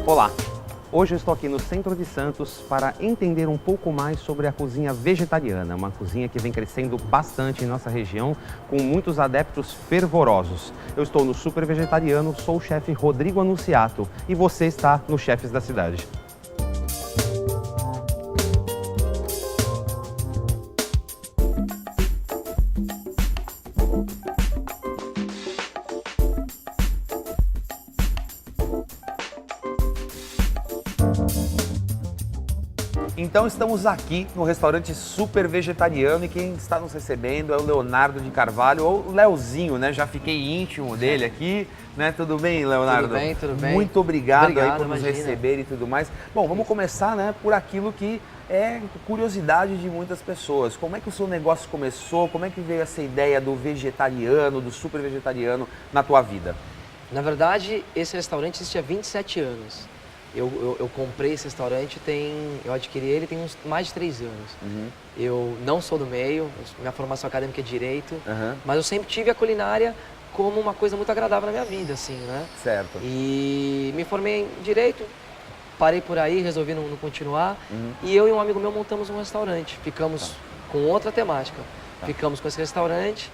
Olá! Hoje eu estou aqui no centro de Santos para entender um pouco mais sobre a cozinha vegetariana, uma cozinha que vem crescendo bastante em nossa região, com muitos adeptos fervorosos. Eu estou no Super Vegetariano, sou o chefe Rodrigo Anunciato e você está no Chefes da Cidade. Então estamos aqui no restaurante Super Vegetariano e quem está nos recebendo é o Leonardo de Carvalho, ou Leozinho, né? Já fiquei íntimo dele aqui, né? Tudo bem, Leonardo? Tudo bem, tudo bem. Muito obrigado aí por nos imagina. receber e tudo mais. Bom, vamos começar, né, por aquilo que é curiosidade de muitas pessoas. Como é que o seu negócio começou? Como é que veio essa ideia do vegetariano, do super vegetariano na tua vida? Na verdade, esse restaurante existe há 27 anos. Eu comprei esse restaurante, eu adquiri ele tem mais de 3 anos. Eu não sou do meio, minha formação acadêmica é Direito, mas eu sempre tive a culinária como uma coisa muito agradável na minha vida, assim, né? Certo. E me formei em Direito, parei por aí, resolvi não continuar, e eu e um amigo meu montamos um restaurante, ficamos com outra temática. Ficamos com esse restaurante,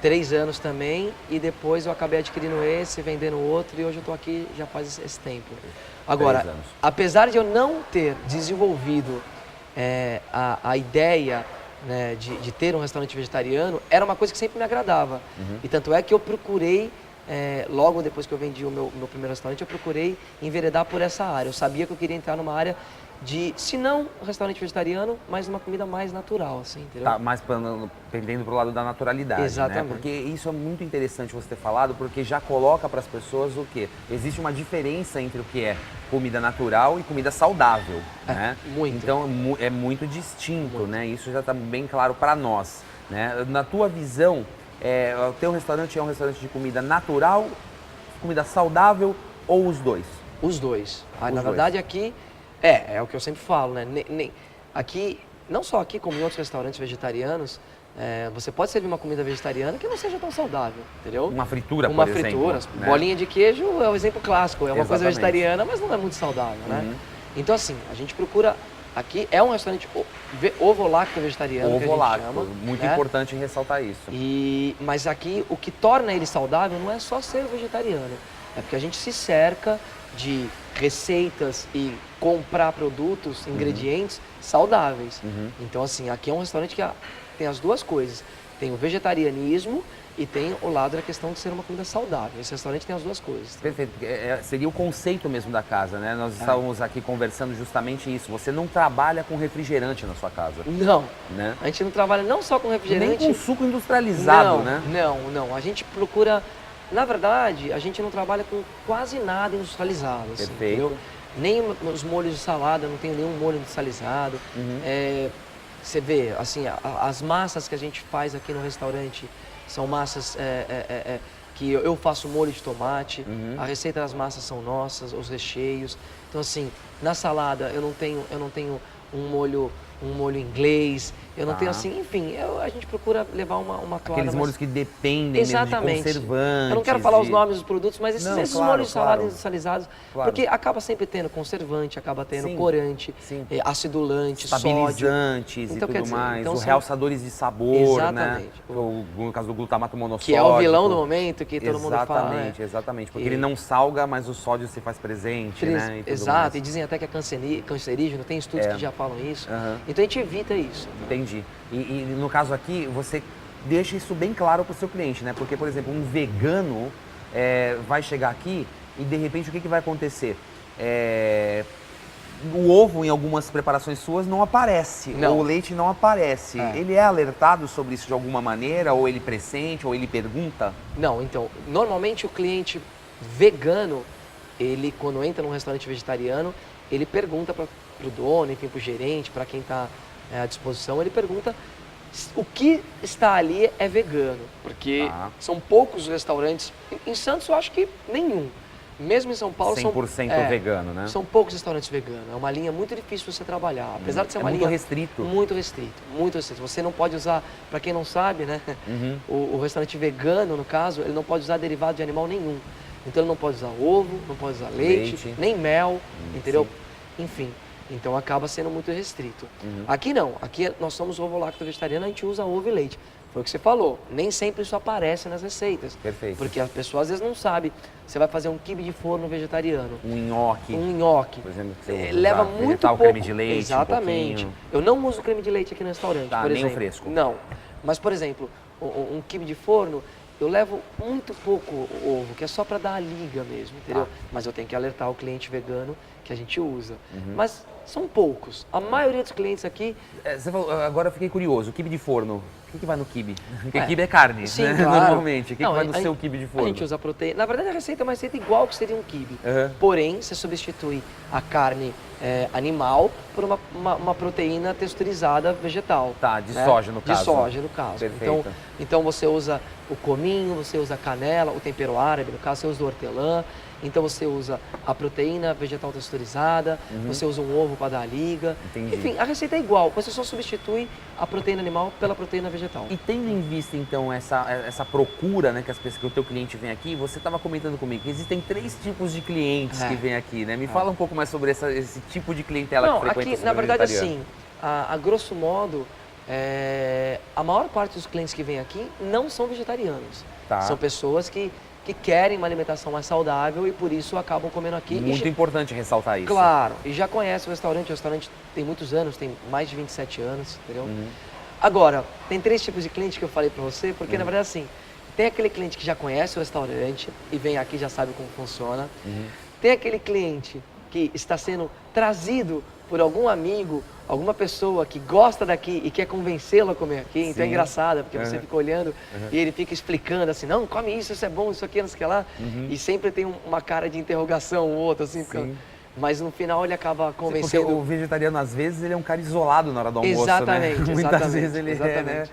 3 anos também, e depois eu acabei adquirindo esse, vendendo outro, e hoje eu estou aqui já faz esse tempo. Agora, apesar de eu não ter desenvolvido a ideia, né, de ter um restaurante vegetariano, era uma coisa que sempre me agradava. E tanto é que eu procurei, logo depois que eu vendi o meu primeiro restaurante, eu procurei enveredar por essa área. Eu sabia que eu queria entrar numa área de, se não um restaurante vegetariano, mas uma comida mais natural, assim, entendeu? Tá, mais pendendo pro lado da naturalidade, Exatamente. né? Porque isso é muito interessante você ter falado, porque já coloca para as pessoas o quê? Existe uma diferença entre o que é comida natural e comida saudável, né? Muito. Então é muito distinto, né? Isso já está bem claro para nós, né? Na tua visão, o teu restaurante é um restaurante de comida natural, comida saudável ou os dois? Os dois. Na dois. verdade, aqui é o que eu sempre falo, né? Aqui, não só aqui, como em outros restaurantes vegetarianos, você pode servir uma comida vegetariana que não seja tão saudável, entendeu? Uma fritura, Uma por fritura, exemplo, né? Bolinha de queijo é o exemplo clássico, é uma coisa Exatamente. vegetariana, mas não é muito saudável, né? Então, assim, a gente procura. Aqui é um restaurante ovo-lacto vegetariano, que a gente Ovo-lacto, chama, muito né? importante ressaltar isso. Mas aqui, o que torna ele saudável não é só ser vegetariano, é porque a gente se cerca de receitas e comprar produtos, ingredientes saudáveis. Então, assim, aqui é um restaurante que tem as duas coisas. Tem o vegetarianismo e tem o lado da questão de ser uma comida saudável. Esse restaurante tem as duas coisas. Perfeito. Seria o conceito mesmo da casa, né? Nós estávamos aqui conversando justamente isso. Você não trabalha com refrigerante na sua casa. Não. Né? A gente não trabalha não só com refrigerante. Nem com suco industrializado, não, né? Não. A gente procura... Na verdade, a gente não trabalha com quase nada industrializado. Assim, Perfeito. entendeu? Nem os molhos de salada, não tem nenhum molho industrializado. Você vê, assim, as massas que a gente faz aqui no restaurante são massas que eu faço molho de tomate, a receita das massas são nossas, os recheios. Então, assim, na salada eu não tenho um molho inglês, eu não tenho assim, enfim, a gente procura levar uma toada Aqueles molhos que dependem mesmo de conservantes. Eu não quero falar os nomes dos produtos, mas esses molhos de salada industrializados, porque acaba sempre tendo conservante, acaba tendo corante, acidulante, estabilizantes sódio. E tudo mais, então, os realçadores de sabor, né? No caso do glutamato monossódico. Que é o vilão do momento, que todo mundo fala. Exatamente, porque ele não salga, mas o sódio se faz presente, né? Exato, e dizem até que é cancerígeno, tem estudos que já falam isso. Então a gente evita isso. Entendi. E no caso aqui, você deixa isso bem claro para o seu cliente, né? Porque, por exemplo, um vegano vai chegar aqui e, de repente, o que vai acontecer? O ovo, em algumas preparações suas, não aparece. Não. Ou o leite não aparece. Ele é alertado sobre isso de alguma maneira? Ou ele pressente? Ou ele pergunta? Não, então, normalmente o cliente vegano, ele, quando entra num restaurante vegetariano, ele pergunta para o dono, enfim, para o gerente, para quem está à disposição, ele pergunta o que está ali é vegano, porque são poucos restaurantes. Em Santos eu acho que nenhum. Mesmo em São Paulo 100% vegano, né? São poucos restaurantes veganos. É uma linha muito difícil de você trabalhar. Apesar de ser uma linha muito restrito. Muito restrito, muito restrito. Você não pode usar, para quem não sabe, né? O restaurante vegano, no caso, ele não pode usar derivado de animal nenhum. Então ele não pode usar ovo, não pode usar leite. Nem mel, entendeu? Sim. Enfim, então acaba sendo muito restrito. Aqui não, aqui nós somos ovo-lacto vegetariano, a gente usa ovo e leite. Foi o que você falou, nem sempre isso aparece nas receitas. Perfeito. Porque a pessoa às vezes não sabe. Você vai fazer um quibe de forno vegetariano. Um nhoque. Um nhoque. Por exemplo, que você usa leva muito vegetal, pouco. creme de leite, Exatamente. um Eu não uso creme de leite aqui no restaurante, Tá, por nem o exemplo. fresco. Não. Mas, por exemplo, um quibe de forno, eu levo muito pouco ovo, que é só para dar a liga mesmo, entendeu? Tá. Mas eu tenho que alertar o cliente vegano que a gente usa. Mas são poucos. A maioria dos clientes aqui... Você falou, agora eu fiquei curioso, quibe de forno. O que vai no quibe? Porque quibe é carne, Sim, né? claro. Normalmente. O que vai no seu quibe de forno? A gente usa proteína. Na verdade, a receita é uma receita igual que seria um quibe. Uhum. Porém, você substitui a carne animal por uma proteína texturizada vegetal. Tá, de soja no caso. De soja, no caso. Perfeito. Então você usa o cominho, você usa a canela, o tempero árabe, no caso você usa o hortelã. Então você usa a proteína vegetal texturizada, você usa um ovo para dar a liga. Entendi. Enfim, a receita é igual, você só substitui a proteína animal pela proteína vegetal. E tendo em vista, então, essa procura, né, que o teu cliente vem aqui, você estava comentando comigo que existem 3 tipos de clientes que vêm aqui, né? Me fala um pouco mais sobre esse tipo de clientela que frequenta aqui, o na verdade, vegetariano. assim, a grosso modo, a maior parte dos clientes que vêm aqui não são vegetarianos. Tá. São pessoas que querem uma alimentação mais saudável e por isso acabam comendo aqui. Muito importante ressaltar isso. Claro, e já conhece o restaurante tem muitos anos, tem mais de 27 anos, entendeu? Agora, tem 3 tipos de clientes que eu falei pra você, porque na verdade assim, tem aquele cliente que já conhece o restaurante e vem aqui e já sabe como funciona. Tem aquele cliente que está sendo trazido por algum amigo, alguma pessoa que gosta daqui e quer convencê-lo a comer aqui. Então é engraçado, porque você fica olhando e ele fica explicando assim, não, come isso é bom, isso aqui, não sei o que lá. E sempre tem uma cara de interrogação ou outra, assim, porque... Mas no final ele acaba convencendo... Porque o vegetariano, às vezes, ele é um cara isolado na hora do almoço, Exatamente, né? Muitas vezes ele exatamente.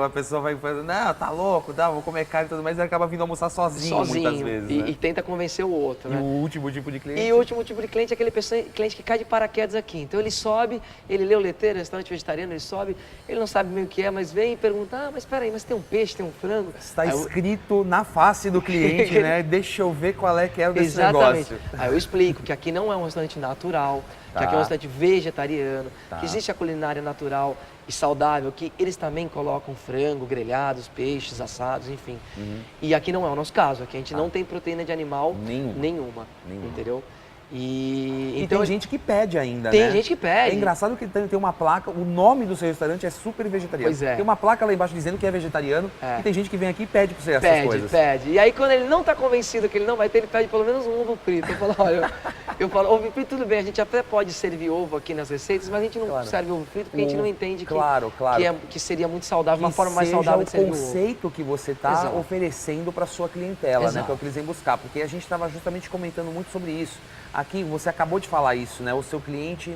a pessoa vai falando, não, tá louco, vou comer carne e tudo mais, e ele acaba vindo almoçar sozinho muitas vezes, e tenta convencer o outro, né? E o último tipo de cliente? E o último tipo de cliente é aquele cliente que cai de paraquedas aqui. Então ele sobe, ele lê o letreiro, restaurante vegetariano, ele sobe, ele não sabe bem o que é, mas vem e pergunta, mas peraí, mas tem um peixe, tem um frango? Está escrito na face do cliente, né? Deixa eu ver qual é que é desse negócio. Aí eu explico que aqui não é um restaurante natural, que aqui é um restaurante vegetariano, que existe a culinária natural e saudável, que eles também colocam frango, grelhados, peixes, assados, enfim. E aqui não é o nosso caso, aqui a gente não tem proteína de animal nenhuma. Entendeu? E então, tem gente que pede ainda, tem né? Tem gente que pede. É engraçado que tem uma placa, o nome do seu restaurante é super vegetariano. Pois é. Tem uma placa lá embaixo dizendo que é vegetariano e tem gente que vem aqui e pede pra você essas coisas. Pede. E aí quando ele não tá convencido que ele não vai ter, ele pede pelo menos um ovo frito. Eu falo, ovo frito tudo bem, a gente até pode servir ovo aqui nas receitas, mas a gente não serve ovo frito porque a gente não entende que seria muito saudável, uma forma mais saudável de servir o ovo. O conceito que você tá oferecendo pra sua clientela, né? Que é o que eles vêm buscar. Porque a gente estava justamente comentando muito sobre isso. Aqui, você acabou de falar isso, né? O seu cliente,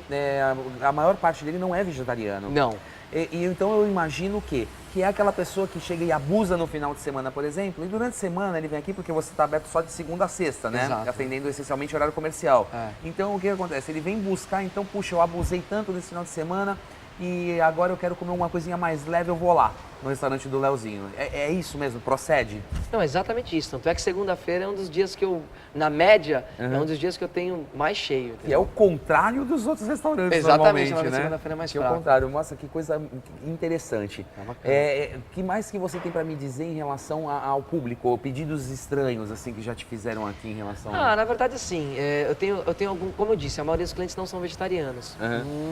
a maior parte dele não é vegetariano. Não. E então eu imagino que é aquela pessoa que chega e abusa no final de semana, por exemplo, e durante a semana ele vem aqui porque você está aberto só de segunda a sexta, né? Exato. Atendendo essencialmente horário comercial. Então o que acontece? Ele vem buscar, então, puxa, eu abusei tanto nesse final de semana e agora eu quero comer uma coisinha mais leve, eu vou lá no restaurante do Leozinho. É isso mesmo? Procede? Não, é exatamente isso. Tanto é que segunda-feira é um dos dias que eu, na média, é um dos dias que eu tenho mais cheio. Entendeu? E é o contrário dos outros restaurantes, exatamente, normalmente, né? Segunda-feira é mais fraco. É o contrário. Nossa, que coisa interessante. Que mais que você tem para me dizer em relação ao público? Ou pedidos estranhos, assim, que já te fizeram aqui em relação na verdade, assim, eu tenho algum, como eu disse, a maioria dos clientes não são vegetarianos.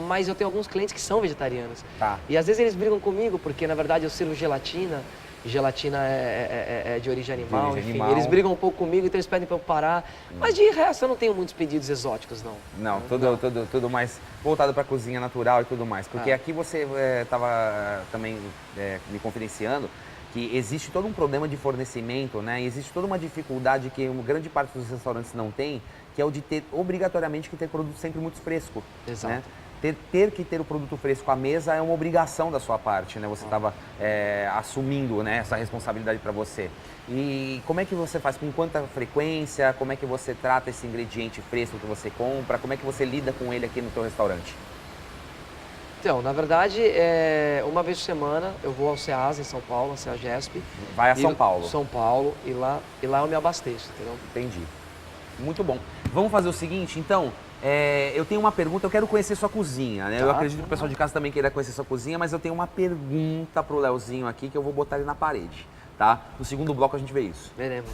Mas eu tenho alguns clientes que são vegetarianos. E às vezes eles brigam comigo, porque na verdade eu sirvo gelatina. Gelatina é de origem animal, enfim. Eles brigam um pouco comigo, então eles pedem para eu parar. Mas de resto eu não tenho muitos pedidos exóticos, não. Não, tudo mais voltado para a cozinha natural e tudo mais. Porque aqui você estava também me confidenciando que existe todo um problema de fornecimento, né? E existe toda uma dificuldade que uma grande parte dos restaurantes não tem, que é o de ter obrigatoriamente que ter produto sempre muito fresco. Exato. Né? Ter que ter o produto fresco à mesa é uma obrigação da sua parte, né? Você estava assumindo, né, essa responsabilidade para você. E como é que você faz? Com quanta frequência? Como é que você trata esse ingrediente fresco que você compra? Como é que você lida com ele aqui no seu restaurante? Então, na verdade, uma vez por semana eu vou ao CEASA em São Paulo, ao CEAGESP. Vai a São Paulo. São Paulo, e lá eu me abasteço, entendeu? Entendi. Muito bom. Vamos fazer o seguinte, então, eu tenho uma pergunta, eu quero conhecer sua cozinha, né? Tá. Eu acredito que o pessoal de casa também queira conhecer sua cozinha, mas eu tenho uma pergunta pro Leozinho aqui que eu vou botar ele na parede, tá? No segundo bloco a gente vê isso. Veremos.